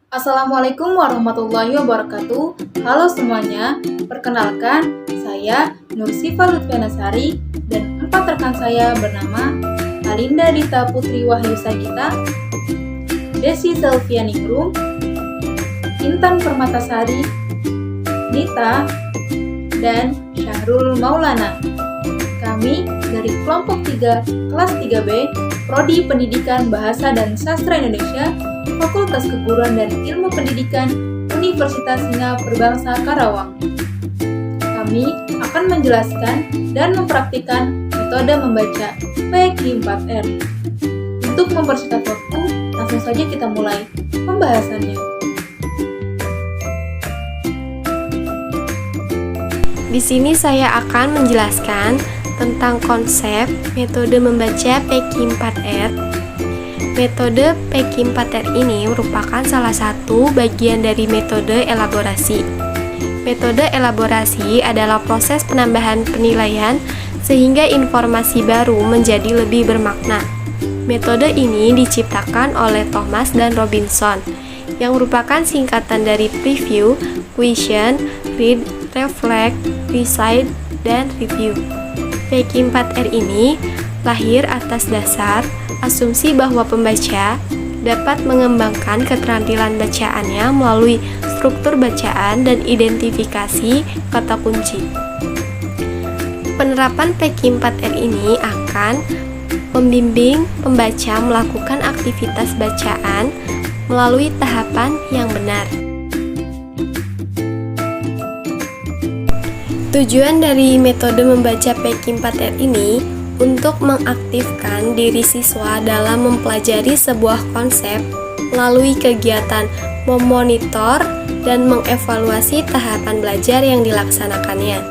Assalamualaikum warahmatullahi wabarakatuh. Halo semuanya, perkenalkan saya Nursifa Lutfianasari dan 4 rekan saya bernama Alinda Dita Putri Wahyu Sagita, Desi Selvianingrum, Intan Permatasari, Nita, dan Syahrul Maulana. Kami dari kelompok 3 kelas 3B Prodi Pendidikan Bahasa dan Sastra Indonesia Fakultas Keguruan dan Ilmu Pendidikan Universitas Sina Perbangsa Karawang. Kami akan menjelaskan dan mempraktikkan metode membaca PQ4R. Untuk mempersingkat waktu, langsung saja kita mulai pembahasannya. Di sini saya akan menjelaskan tentang konsep metode membaca PQ4R. Metode PQ4R ini merupakan salah satu bagian dari metode elaborasi. Metode elaborasi adalah proses penambahan penilaian sehingga informasi baru menjadi lebih bermakna. Metode ini diciptakan oleh Thomas dan Robinson, yang merupakan singkatan dari preview, question, read, reflect, recite, dan review. PQ4R ini lahir atas dasar asumsi bahwa pembaca dapat mengembangkan keterampilan bacaannya melalui struktur bacaan dan identifikasi kata kunci. Penerapan PQ4R ini akan membimbing pembaca melakukan aktivitas bacaan melalui tahapan yang benar. Tujuan dari metode membaca PQ4R ini untuk mengaktifkan diri siswa dalam mempelajari sebuah konsep melalui kegiatan memonitor dan mengevaluasi tahapan belajar yang dilaksanakannya.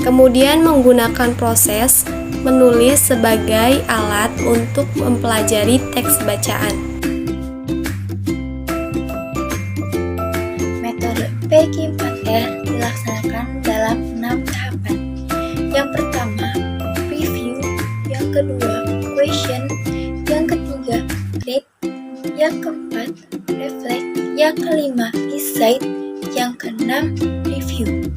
Kemudian menggunakan proses menulis sebagai alat untuk mempelajari teks bacaan. Metode PQ4R dilaksanakan dalam 6 tahapan. Yang pertama, review. Yang kedua, question. Yang ketiga, read. Yang keempat, reflect. Yang kelima, recite. Yang keenam, review.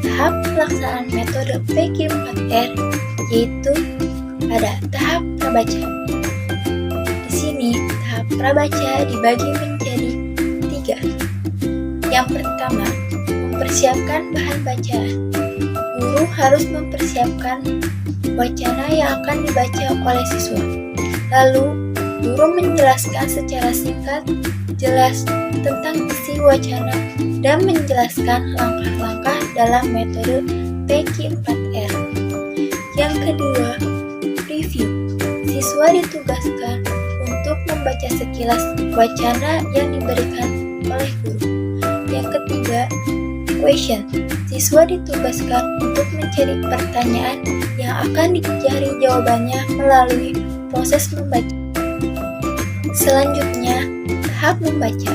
Tahap pelaksanaan metode PQ4R yaitu pada tahap prabaca. Di sini, tahap prabaca dibagi menjadi 3. Yang pertama, mempersiapkan bahan bacaan. Guru harus mempersiapkan wacana yang akan dibaca oleh siswa. Lalu, guru menjelaskan secara singkat, jelas tentang isi wacana dan menjelaskan langkah-langkah dalam metode PQ4R. Yang kedua, review. Siswa ditugaskan untuk membaca sekilas wacana yang diberikan oleh guru. Yang ketiga, question. Siswa ditugaskan untuk mencari pertanyaan yang akan dicari jawabannya melalui proses membaca. Selanjutnya, tahap membaca.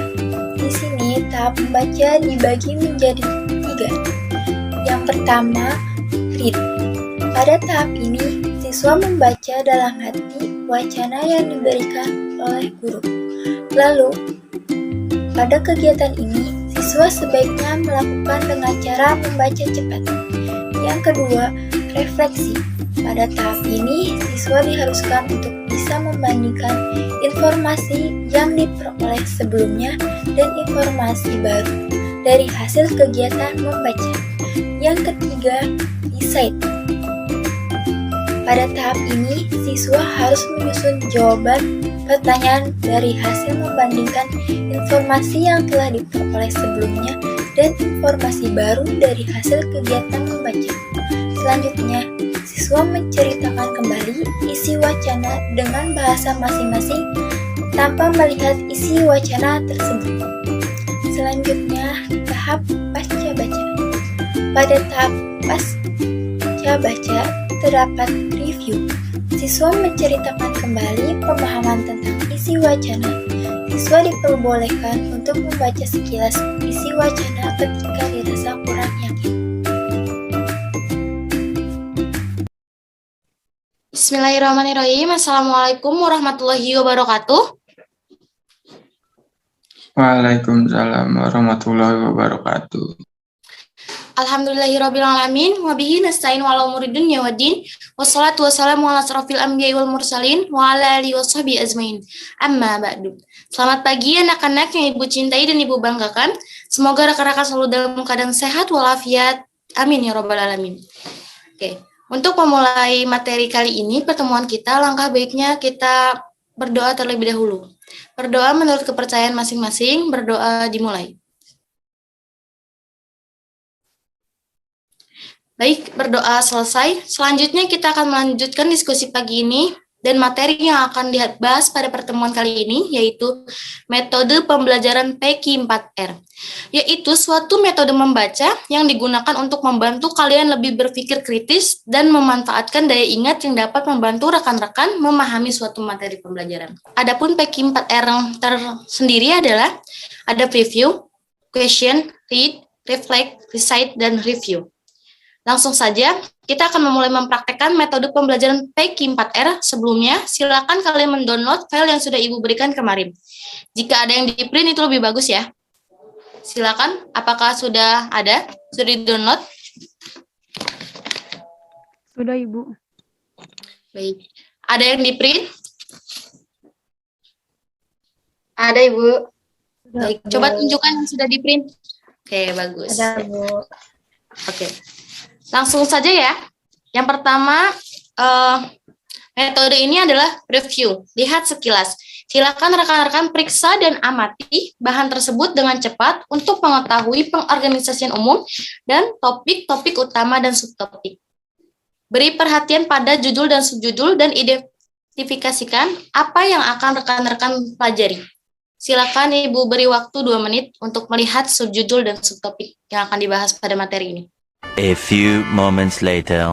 Di sini, tahap membaca dibagi menjadi 3. Yang pertama, read. Pada tahap ini, siswa membaca dalam hati wacana yang diberikan oleh guru. Lalu, pada kegiatan ini, siswa sebaiknya melakukan dengan cara membaca cepat. Yang kedua, refleksi. Pada tahap ini, siswa diharuskan untuk bisa membandingkan informasi yang diperoleh sebelumnya dan informasi baru dari hasil kegiatan membaca. Yang ketiga, recite. Pada tahap ini, siswa harus menyusun jawaban pertanyaan dari hasil membandingkan informasi yang telah diperoleh sebelumnya dan informasi baru dari hasil kegiatan membaca. Selanjutnya, siswa menceritakan kembali isi wacana dengan bahasa masing-masing tanpa melihat isi wacana tersebut. Selanjutnya, tahap pasca baca. Pada tahap pasca baca terdapat review. Siswa menceritakan kembali pemahaman tentang isi wacana. Siswa diperbolehkan untuk membaca sekilas isi wacana ketika dirasa kurang yakin. Bismillahirrahmanirrahim. Assalamualaikum warahmatullahi wabarakatuh. Waalaikumsalam warahmatullahi wabarakatuh. Alhamdulillahirrabbilalamin wabihi nasta'in wa ala umuri dunya waddin wassalatu wassalamu ala asrofil anbiya'i wal mursalin wa ala alihi washabihi azmain amma ba'du. Selamat pagi anak-anak yang ibu cintai dan ibu banggakan. Semoga rekan-rekan selalu dalam keadaan sehat walafiat, amin ya rabbal alamin. Oke, untuk memulai materi kali ini pertemuan kita, langkah baiknya kita berdoa terlebih dahulu. Berdoa menurut kepercayaan masing-masing, berdoa dimulai. Baik, berdoa selesai. Selanjutnya kita akan melanjutkan diskusi pagi ini dan materi yang akan dibahas pada pertemuan kali ini yaitu metode pembelajaran PEKI 4R, yaitu suatu metode membaca yang digunakan untuk membantu kalian lebih berpikir kritis dan memanfaatkan daya ingat yang dapat membantu rekan-rekan memahami suatu materi pembelajaran. Adapun PEKI 4R yang tersendiri adalah ada preview, question, read, reflect, recite, dan review. Langsung saja, kita akan memulai mempraktekkan metode pembelajaran PEKI 4R. Sebelumnya, silakan kalian mendownload file yang sudah Ibu berikan kemarin. Jika ada yang di-print itu lebih bagus ya. Silakan, apakah sudah ada? Sudah di-download? Sudah, Ibu. Baik. Ada yang di-print? Ada, Ibu. Baik, coba tunjukkan yang sudah di-print. Oke, bagus. Ada, Bu. Oke. Langsung saja ya. Yang pertama, metode ini adalah review. Lihat sekilas. Silakan rekan-rekan periksa dan amati bahan tersebut dengan cepat untuk mengetahui pengorganisasian umum dan topik-topik utama dan subtopik. Beri perhatian pada judul dan subjudul dan identifikasikan apa yang akan rekan-rekan pelajari. Silakan Ibu beri waktu 2 menit untuk melihat subjudul dan subtopik yang akan dibahas pada materi ini. A few moments later.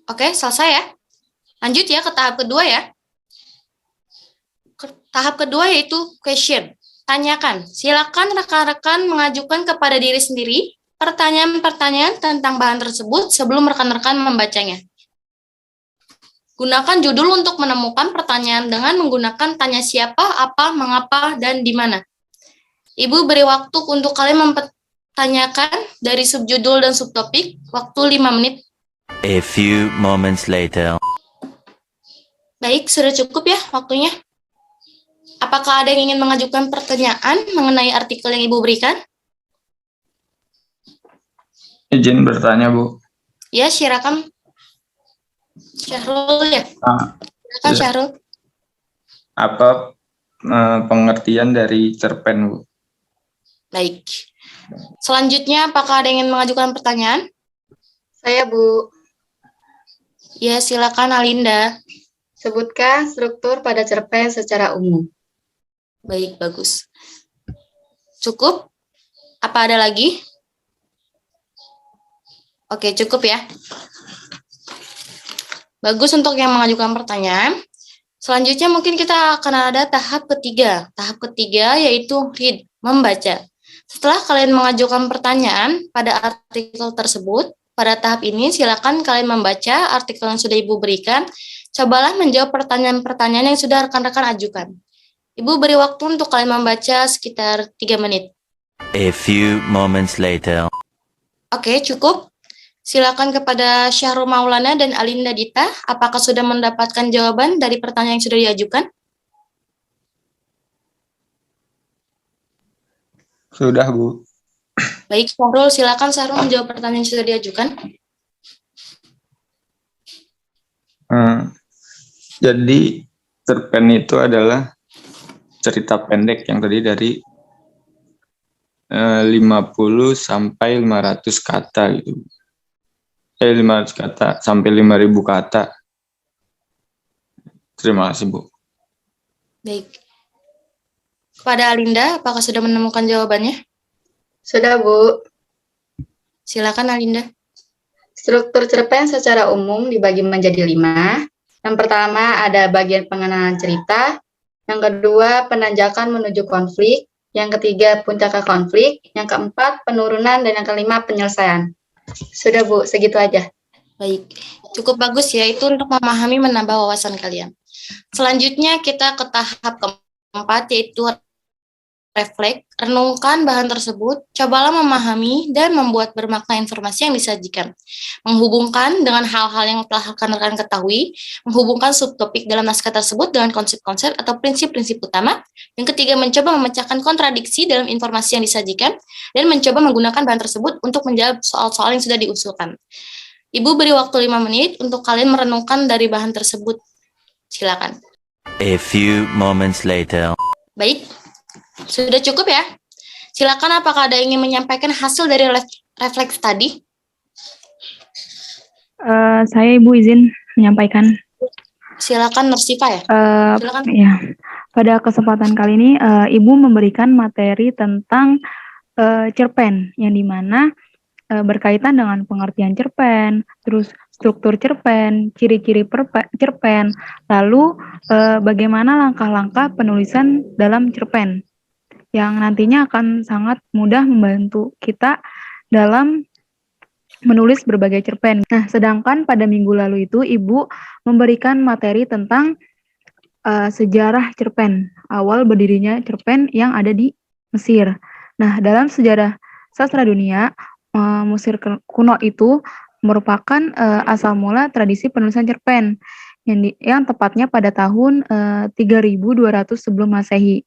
Oke, selesai ya. Lanjut ya ke tahap kedua ya. Tahap kedua yaitu question. Tanyakan. Silakan rekan-rekan mengajukan kepada diri sendiri pertanyaan-pertanyaan tentang bahan tersebut sebelum rekan-rekan membacanya. Gunakan judul untuk menemukan pertanyaan dengan menggunakan tanya siapa, apa, mengapa, dan di mana. Ibu beri waktu untuk kalian tanyakan dari subjudul dan subtopik, waktu 5 menit. A few moments later. Baik, sudah cukup ya waktunya. Apakah ada yang ingin mengajukan pertanyaan mengenai artikel yang Ibu berikan? Izin bertanya, Bu. Ya, silakan. Syahrul ya? Silakan Ya. Syahrul. Apa pengertian dari cerpen, Bu? Baik. Selanjutnya, apakah ada yang ingin mengajukan pertanyaan? Saya, Bu. Ya, silakan Alinda. Sebutkan struktur pada cerpen secara umum. Baik, bagus. Cukup? Apa ada lagi? Oke, cukup ya. Bagus untuk yang mengajukan pertanyaan. Selanjutnya mungkin kita akan ada tahap ketiga. Tahap ketiga yaitu read, membaca. Setelah kalian mengajukan pertanyaan pada artikel tersebut, pada tahap ini silakan kalian membaca artikel yang sudah Ibu berikan. Cobalah menjawab pertanyaan-pertanyaan yang sudah rekan-rekan ajukan. Ibu beri waktu untuk kalian membaca sekitar 3 menit. A few moments later. Oke, cukup. Silakan kepada Syahrul Maulana dan Alinda Dita, apakah sudah mendapatkan jawaban dari pertanyaan yang sudah diajukan? Sudah, Bu. Baik, Syahrul, silakan Syahrul menjawab pertanyaan yang sudah diajukan. Jadi, cerpen itu adalah cerita pendek yang terdiri dari 50 sampai 500 kata gitu. 500 kata sampai 5.000 kata. Terima kasih, Bu. Baik. Kepada Alinda, apakah sudah menemukan jawabannya? Sudah, Bu. Silakan Alinda. Struktur cerpen secara umum dibagi menjadi 5. Yang pertama ada bagian pengenalan cerita. Yang kedua, penanjakan menuju konflik. Yang ketiga, puncak ke konflik. Yang keempat, penurunan. Dan yang kelima, penyelesaian. Sudah, Bu. Segitu aja. Baik. Cukup bagus ya, itu untuk memahami menambah wawasan kalian. Selanjutnya kita ke tahap keempat, yaitu refleks, renungkan bahan tersebut, cobalah memahami dan membuat bermakna informasi yang disajikan. Menghubungkan dengan hal-hal yang telah rekan-rekan ketahui, menghubungkan subtopik dalam naskah tersebut dengan konsep-konsep atau prinsip-prinsip utama. Yang ketiga, mencoba memecahkan kontradiksi dalam informasi yang disajikan, dan mencoba menggunakan bahan tersebut untuk menjawab soal-soal yang sudah diusulkan. Ibu beri waktu 5 menit untuk kalian merenungkan dari bahan tersebut. Silakan. A few moments later. Baik, sudah cukup ya? Silakan, apakah ada yang ingin menyampaikan hasil dari refleks tadi? Saya Ibu izin menyampaikan. Silakan Nursifa ya. Silakan. Ya, pada kesempatan kali ini Ibu memberikan materi tentang cerpen, yang dimana berkaitan dengan pengertian cerpen, terus struktur cerpen, ciri-ciri cerpen, lalu bagaimana langkah-langkah penulisan dalam cerpen, yang nantinya akan sangat mudah membantu kita dalam menulis berbagai cerpen. Nah, sedangkan pada minggu lalu itu Ibu memberikan materi tentang sejarah cerpen, awal berdirinya cerpen yang ada di Mesir. Nah, dalam sejarah sastra dunia, Mesir kuno itu merupakan asal mula tradisi penulisan cerpen yang tepatnya pada tahun 3200 sebelum Masehi.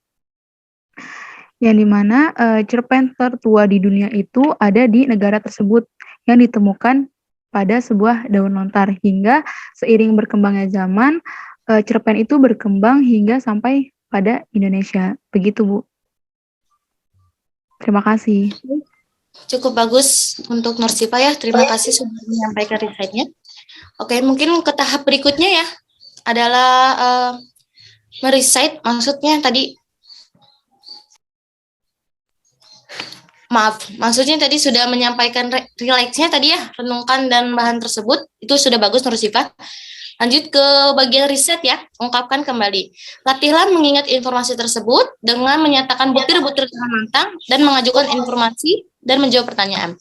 Yang dimana cerpen tertua di dunia itu ada di negara tersebut yang ditemukan pada sebuah daun lontar, hingga seiring berkembangnya zaman cerpen itu berkembang hingga sampai pada Indonesia. Begitu, Bu. Terima kasih. Cukup bagus untuk Nursifa ya. Terima kasih sudah menyampaikan risetnya. Oke, mungkin ke tahap berikutnya ya. Adalah meriset, maksudnya tadi maksudnya tadi sudah menyampaikan relaxnya tadi ya, renungkan dan bahan tersebut, itu sudah bagus Nursifa. Lanjut ke bagian riset ya, ungkapkan kembali. Latihlah mengingat informasi tersebut dengan menyatakan butir-butir tentang dan mengajukan informasi dan menjawab pertanyaan.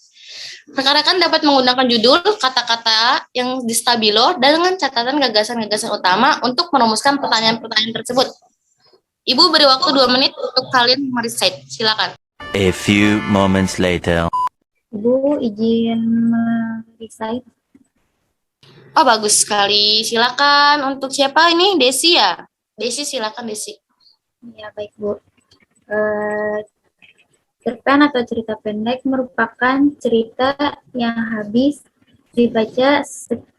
Rekan-rekan dapat menggunakan judul, kata-kata yang di stabilo dan dengan catatan gagasan-gagasan utama untuk merumuskan pertanyaan-pertanyaan tersebut. Ibu beri waktu 2 menit untuk kalian meriset. Silakan. A few moments later. Ibu izin meriset. Oh, bagus sekali. Silakan. Untuk siapa ini? Desi ya? Desi, silakan Desi. Ya, baik, Bu. Cerpen atau cerita pendek merupakan cerita yang habis dibaca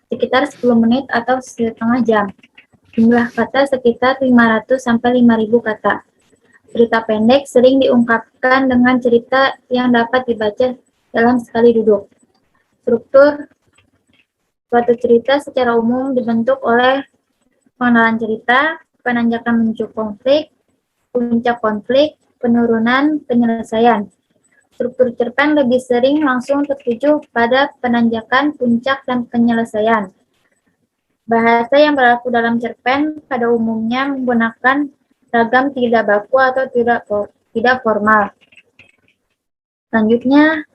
sekitar 10 menit atau setengah jam. Jumlah kata sekitar 500 sampai 5.000 kata. Cerita pendek sering diungkapkan dengan cerita yang dapat dibaca dalam sekali duduk. Struktur suatu cerita secara umum dibentuk oleh pengenalan cerita, penanjakan menuju konflik, puncak konflik, penurunan, penyelesaian. Struktur cerpen lebih sering langsung tertuju pada penanjakan, puncak, dan penyelesaian. Bahasa yang berlaku dalam cerpen pada umumnya menggunakan ragam tidak baku atau tidak formal. Selanjutnya,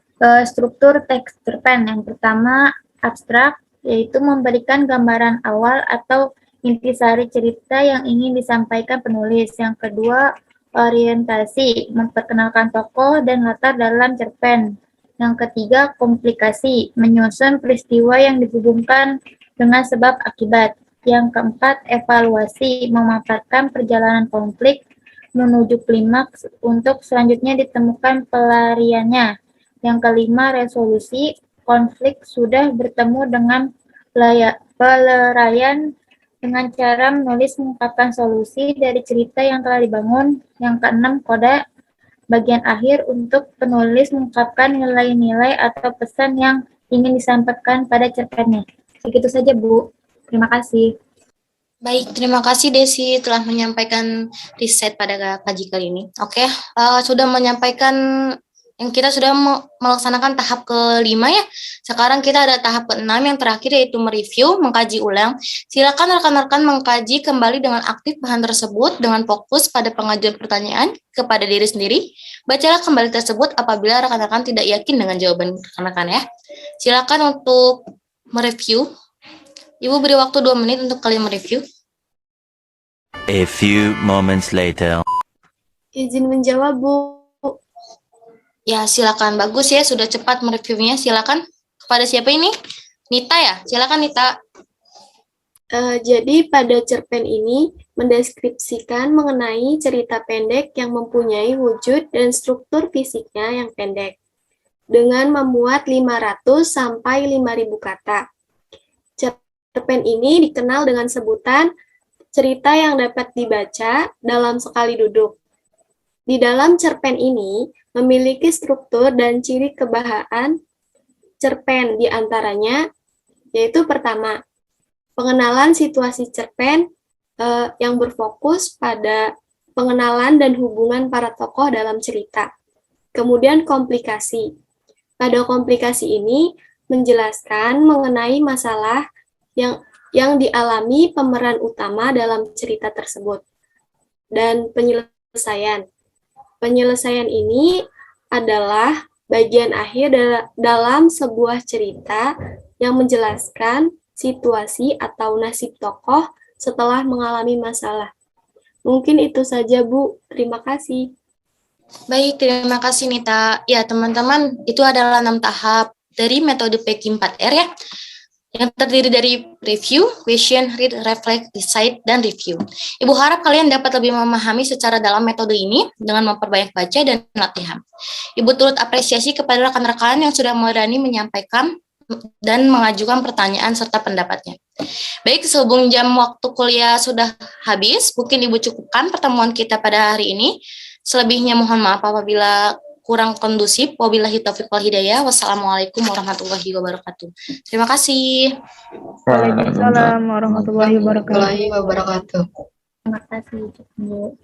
struktur teks cerpen. Yang pertama, abstrak, yaitu memberikan gambaran awal atau intisari cerita yang ingin disampaikan penulis. Yang kedua, orientasi, memperkenalkan tokoh dan latar dalam cerpen. Yang ketiga, komplikasi, menyusun peristiwa yang dihubungkan dengan sebab akibat. Yang keempat, evaluasi, memaparkan perjalanan konflik menuju klimaks untuk selanjutnya ditemukan pelariannya. Yang kelima, resolusi, konflik sudah bertemu dengan pelarian dengan cara menulis mengungkapkan solusi dari cerita yang telah dibangun. Yang keenam, koda, bagian akhir untuk penulis mengungkapkan nilai-nilai atau pesan yang ingin disampaikan pada cerpennya. Begitu saja, Bu. Terima kasih. Baik, terima kasih Desi telah menyampaikan riset pada pagi kali ini. Oke, sudah menyampaikan yang kita sudah melaksanakan tahap ke-5 ya. Sekarang kita ada tahap ke-6 yang terakhir, yaitu mereview, mengkaji ulang. Silakan rekan-rekan mengkaji kembali dengan aktif bahan tersebut dengan fokus pada pengajuan pertanyaan kepada diri sendiri. Bacalah kembali tersebut apabila rekan-rekan tidak yakin dengan jawaban rekan-rekan ya. Silakan untuk mereview. Ibu beri waktu 2 menit untuk kalian mereview. A few moments later. Izin menjawab, Bu. Ya, silakan. Bagus ya, sudah cepat mereviewnya. Silakan. Kepada siapa ini? Nita ya? Silakan Nita. Jadi pada cerpen ini mendeskripsikan mengenai cerita pendek yang mempunyai wujud dan struktur fisiknya yang pendek, dengan memuat 500 sampai 5.000 kata. Cerpen ini dikenal dengan sebutan cerita yang dapat dibaca dalam sekali duduk. Di dalam cerpen ini memiliki struktur dan ciri kebahaan cerpen, di antaranya yaitu pertama, pengenalan situasi cerpen yang berfokus pada pengenalan dan hubungan para tokoh dalam cerita. Kemudian komplikasi. Pada komplikasi ini menjelaskan mengenai masalah yang dialami pemeran utama dalam cerita tersebut. Dan penyelesaian. Penyelesaian ini adalah bagian akhir dalam sebuah cerita yang menjelaskan situasi atau nasib tokoh setelah mengalami masalah. Mungkin itu saja, Bu. Terima kasih. Baik, terima kasih Nita. Ya, teman-teman, itu adalah 6 tahap dari metode PEKI 4R ya, yang terdiri dari review, question, read, reflect, decide, dan review. Ibu harap kalian dapat lebih memahami secara dalam metode ini dengan memperbanyak baca dan latihan. Ibu turut apresiasi kepada rekan-rekan yang sudah berani menyampaikan dan mengajukan pertanyaan serta pendapatnya. Baik, sehubung jam waktu kuliah sudah habis, mungkin Ibu cukupkan pertemuan kita pada hari ini. Selebihnya mohon maaf apabila kurang kondusif. Wabillahi taufiq wal hidayah. Wassalamualaikum warahmatullahi wabarakatuh. Terima kasih. Waalaikumsalam warahmatullahi wabarakatuh. Warahmatullahi wabarakatuh. Terima kasih, Bu.